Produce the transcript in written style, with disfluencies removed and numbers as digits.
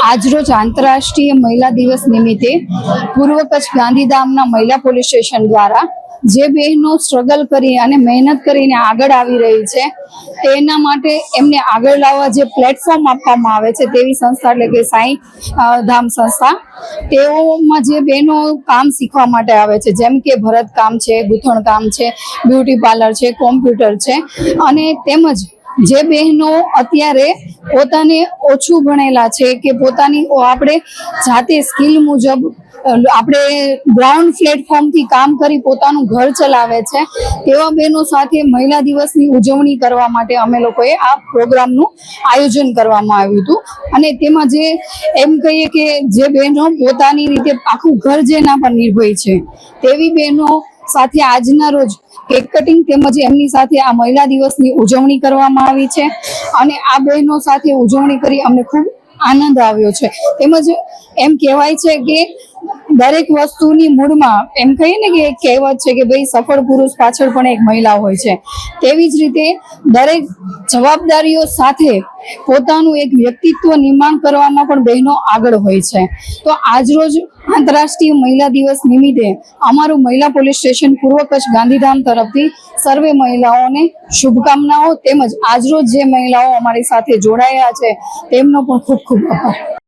આજરોજ આંતરરાષ્ટ્રીય મહિલા દિવસ નિમિત્તે પૂર્વ કચ્છ ગાંધીધામના મહિલા પોલીસ સ્ટેશન દ્વારા જે બહેનો સ્ટ્રગલ કરી અને મહેનત કરીને આગળ આવી રહી છે તેના માટે એમને આગળ લાવવા જે પ્લેટફોર્મ આપવામાં આવે છે તેવી સંસ્થા એટલે કે સાંઈ ધામ સંસ્થા, તેઓમાં જે બહેનો કામ શીખવા માટે આવે છે, જેમ કે ભરત કામ છે, ગૂંથણ કામ છે, બ્યુટી પાર્લર છે, કોમ્પ્યુટર છે, અને તેમજ જે બહેનો અત્યારે પોતાને ઓછું ભણેલા છે કે પોતાની આપણે જાતે સ્કિલ મુજબ આપણે ગ્રાઉન્ડ પ્લેટફોર્મથી કામ કરી પોતાનું ઘર ચલાવે છે, તેવા બહેનો સાથે મહિલા દિવસની ઉજવણી કરવા માટે અમે લોકોએ આ પ્રોગ્રામનું આયોજન કરવામાં આવ્યું હતું। અને તેમાં જે એમ કહીએ કે જે બહેનો પોતાની રીતે આખું ઘર જેના પર નિર્ભય છે તેવી બહેનો સાથે આજના રોજ કેક કટિંગ તેમજ એમની સાથે આ મહિલા દિવસની ઉજવણી કરવામાં આવી છે અને આ બહેનો સાથે ઉજવણી કરી અમને ખૂબ આનંદ આવ્યો છે। તેમજ એમ કહેવાય છે કે દરેક વસ્તુની મૂળમાં એમ કહીએ ને કે એક કહેવત છે કે ભાઈ સફળ પુરુષ પાછળ પણ એક મહિલા હોય છે, તેવી જ રીતે દરેક જવાબદારીઓ સાથે પોતાનું એક વ્યક્તિત્વ નિર્માણ કરવામાં પણ બહેનો આગળ હોય છે। તો આજરોજ આંતરરાષ્ટ્રીય મહિલા દિવસ નિમિત્તે અમારું મહિલા પોલીસ સ્ટેશન પૂર્વ કચ્છ ગાંધીધામ તરફથી સર્વે મહિલાઓને શુભકામનાઓ, તેમજ આજરોજ જે મહિલાઓ અમારી સાથે જોડાયા છે તેમનો પણ ખૂબ ખૂબ આભાર।